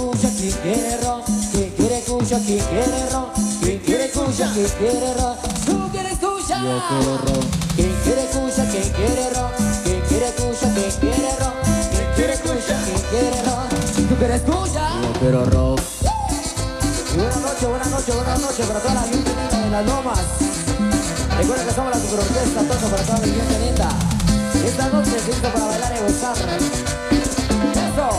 cucha, quien quiere ron, quien quiere cucha, quien quiere ron, quien quiere cucha, quien quiere ron, tú quieres cucha, yo quiero ron, quien quiere cucha, quien quiere ron, quien quiere cucha, quien quiere ron, quien quiere cucha, quien quiere ron, tú quieres cucha, yo quiero ron. y buenas noches para toda la gente linda de las lomas. Recuerden que somos la superorquesta, todo para toda mi gente linda. Esta noche es listo para bailar y gozar. ¡Eso!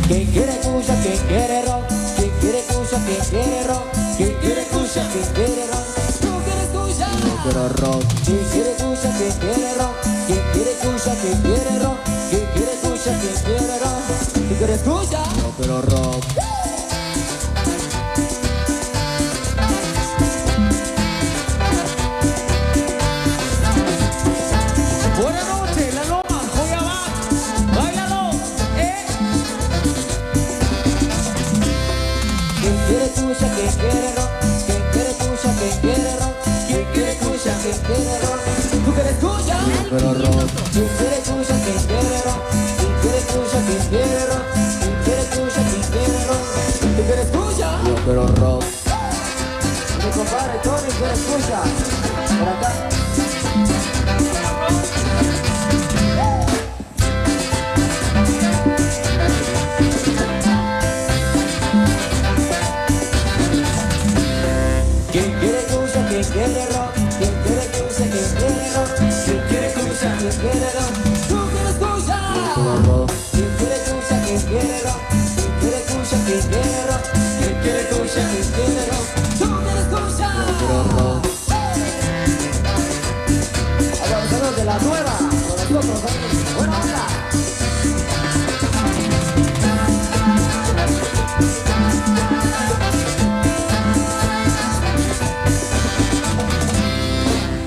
Quien quiere cucha, quien quiere ron, quien quiere cucha, quien quiere ron, quien quiere cucha, quien quiere ron, tú quieres cucha, Yo quiero ron, quien quiere cucha, quien quiere ron, quien quiere cucha, quien quiere ron, quien quiere cucha, quien quiere ron, tú quieres cucha. yo quiero ron. Buenas noches, la loma, voy a va, báilalo, Quien quiere cucha, quien quiere ron, quien quiere cucha, quien quiere ron, quien quiere cucha, quien quiere ron, tú quieres cucha, Yo quiero ron, quien quiere cucha, quien quiere ron, quien quiere cucha, quien quiere ron, quien quiere cucha, quien quiere ron, tú quieres cucha, yo quiero ron. mi compadre Tony quiere cucha, por acá. Quien quiere cucha, quien quiere ron, quien quiere cucha, quien quiere ron, quien quiere cucha, quien quiere ron, tú quieres cucha. Quiero ron, Quien quiere cucha, quien quiere ron, quien quiere cucha, quien quiere ron, quien quiere cucha, quien quiere ron, tú quieres cucha. quiero ron. A los saludos de la nueva, con nosotros, amigos. Buena onda.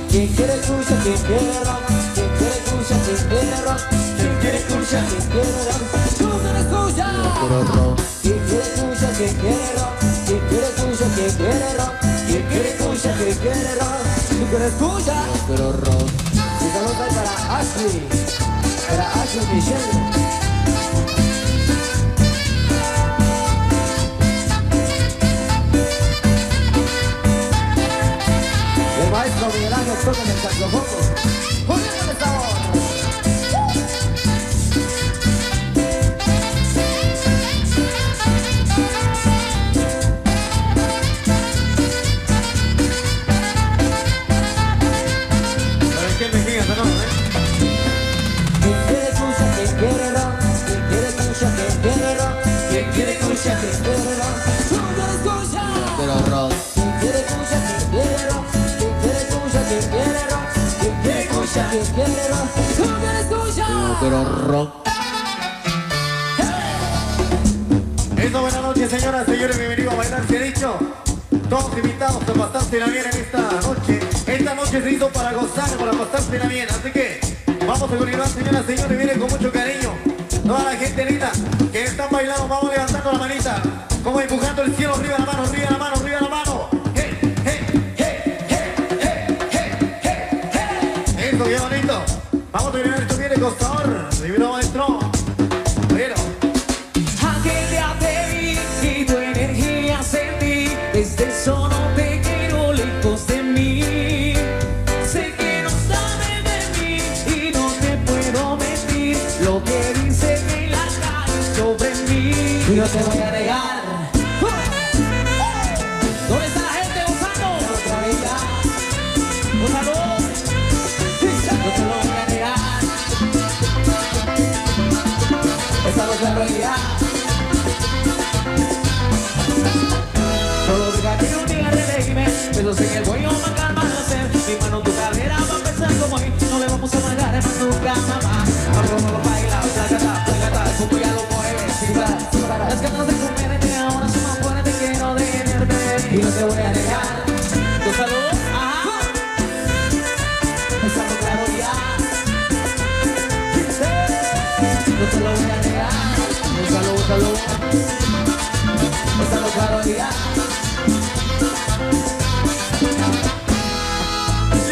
Quien quiere cucha, quien quiere ron, quien quiere cucha, quien quiere ron, quien quiere cucha, quien quiere ron, tú quieres cucha. Quiero ron, Quien quiere cucha, quien quiere ron, quien quiere cucha, quien quiere ron, quien quiere cucha, quien quiere ron, tú quieres cucha. quiero ron. Y saludos ahí para Ashley Michelle. El maestro Miguel Ángel toca en el saxofón. ¡Poniéndole sabor! ¿Sabes qué me gigas, no? Quien quiere cucha, quien quiere ron, quien quiere cucha, quien quiere ron, quien quiere cucha, quien quiere ron, tú quieres cucha. Quiero ron, Quien quiere cucha, quien quiere ron, quien quiere cucha, quien quiere ron, quien quiere cucha, quien quiere ron, tú quieres cucha. yo quiero ron. Eso, buenas noches, señoras, señores, bienvenidos a bailar. Se ha dicho, todos invitados a pasársela bien en esta noche. Esta noche se hizo para gozar, para pasársela bien. Así que vamos a continuar, señoras, señores, miren con mucho cariño. Toda la gente linda que están bailando, vamos levantando la manita, como empujando el cielo, arriba la mano, arriba la mano, arriba la mano. Hey, hey, hey, hey, hey, hey, hey, hey. Eso, qué bonito. Vamos a terminar esto bien de costador. Divino maestro. Pero Aquel día te vi y tu energía sentí, desde eso no te quiero lejos de mí. Sé que no sabes de mí y no te puedo mentir, lo que dice en la calle sobre mí. Y no te voy a negar. ¿Dónde está la gente gozando? Otra vez ya. Gózalo. No te lo voy a negar. Esa no es la realidad. Solo diga que un día relégueme, pero sé que voy a marcar más hacer. Mi mano en tu cadera va a pensar como ahí. No le vamos a marcar más nunca, mamá. Vamos a bailar, plagata, como ya lo mueves. Sí, para. Las ganas de comerte ahora son más fuertes que no detenerte. Y no te voy a dejar. Tu salud, ajá. Esa no es la realidad. No te lo voy a negar. Salud. Esa no es la realidad.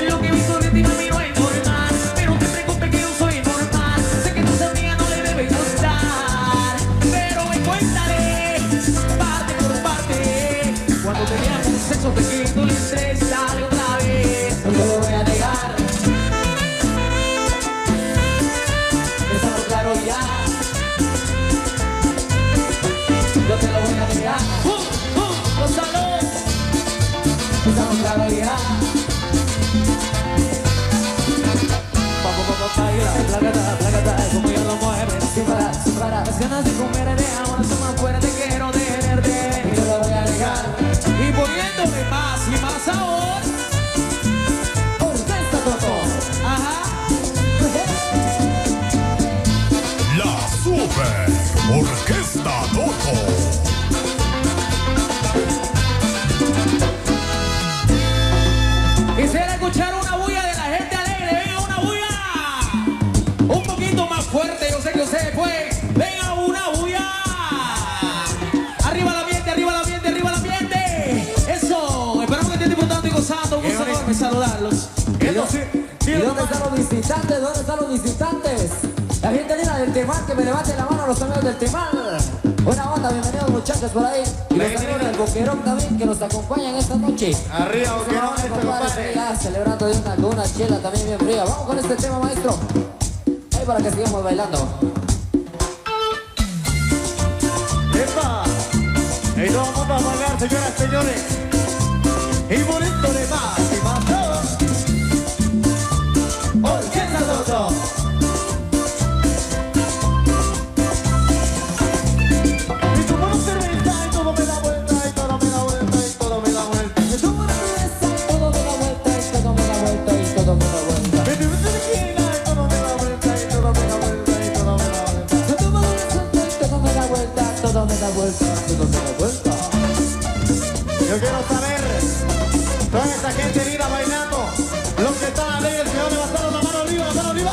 Lo que he visto de ti, mami, no es normal. Pero no te preocupes que yo soy normal. Sé que tu amiga no le placata, placata, como ya lo mueves. Sin parar, sin parar. Las ganas de comer de ahora son más fuertes, quiero tenerte. Y no lo voy a dejar. Y poniéndole más y más sabor. Orquesta Toto. Ajá. La Super Orquesta Toto. Quisiera escuchar una bulla de la gente alegre. Venga, una bulla. Un poquito más fuerte, yo sé que ustedes pueden. Venga, una bulla. Arriba el ambiente, arriba el ambiente, arriba el ambiente. Eso. Esperamos que estén disfrutando y gozando. Un gusto enorme saludarlos. ¿Y dónde están los visitantes? ¿Dónde están los visitantes? La gente linda del Temal, que me levante la mano a los amigos del Temal. Buena onda, bienvenidos muchachos por ahí. Y los amigos del Boquerón también que nos acompañan esta noche. Arriba, Boquerón, Vamos, compadre, ya celebrando de con una chela también bien fría. Vamos con este tema, maestro. Ahí para que sigamos bailando. ¡Epa! Y todo el mundo a bailar, señoras y señores. Y poniéndole más y más todo. Orquesta Toto. Y tu mano cerveza y todo me da vuelta, y todo me da vuelta, y todo me da vuelta. Y tú me regresas, todo me da vuelta, y todo me da vuelta, y todo me da vuelta. Y tu mano tequila y todo me da vuelta, y todo me da vuelta, y todo me da vuelta. Y tú me regresas, todo me da vuelta, todo me da vuelta, todo me da vuelta. Yo quiero saber, toda esta gente linda bailando, los que están alegres, que van a levantar la mano arriba, la mano arriba.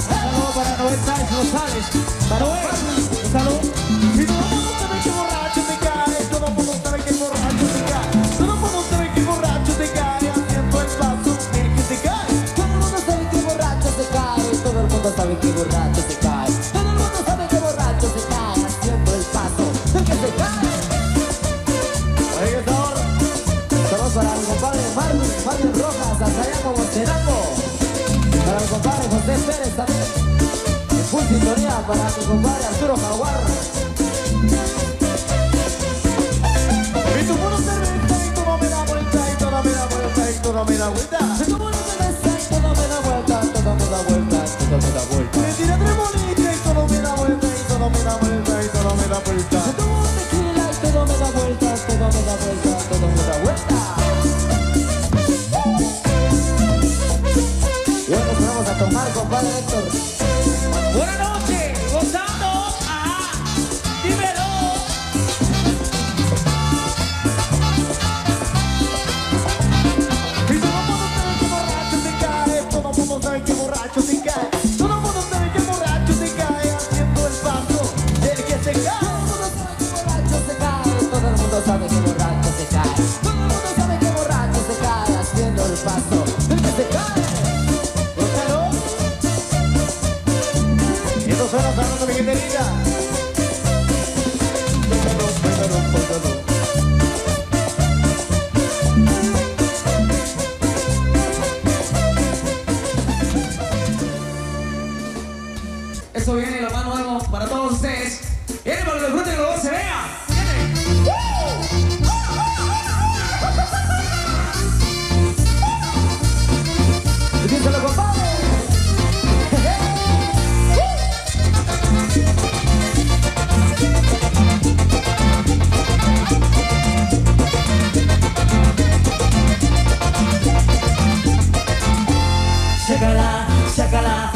Saludos para Noel Sáenz Rosales. Para Noel. Salud. Y todo el mundo sabe que borracho te cae, todo el mundo sabe que borracho te cae, todo el mundo sabe que borracho te cae, haciendo el paso, el que te cae. Todo el mundo sabe que borracho se cae, todo el mundo sabe que borracho se cae. Todo el mundo sabe que borracho se cae, haciendo el paso, el que se cae. Oye, esta hora. Saludos para mi compadre Marvin Rojas, hasta allá como Cerango. Para mi compadre José Pérez también. En full sintonía para mi compadre Arturo Jaguar. Y tu mano cerveza y todo me da vuelta, y todo me da vuelta, y todo me da vuelta. Se como una cerveza y todo me da vuelta, todo me da vuelta, todo me da vuelta. Me tira tres bolitas y todo me da vuelta, y todo me da vuelta, y todo me da vuelta. Se como un tequila y todo me da vuelta, todo me da vuelta, todo me da vuelta. Y hoy nos vamos a tomar, compadre Héctor. Buenas noches. Gozando. Ajá. Dímelo. Y todo el mundo sabe que borracho te cae, todo el mundo sabe que borracho te cae, todo el mundo sabe que borracho te cae, haciendo el paso del que se cae. Todo el mundo sabe que borracho se cae, todo el mundo sabe que borracho se cae, haciendo el paso del que se cae. Gózalo. Y estos son los saludos, mi gente linda. Eso viene la mano algo para todos ustedes. Viene para que lo disfruten y luego se vea. Viene. Díselo, compadre. Sácala, sácala,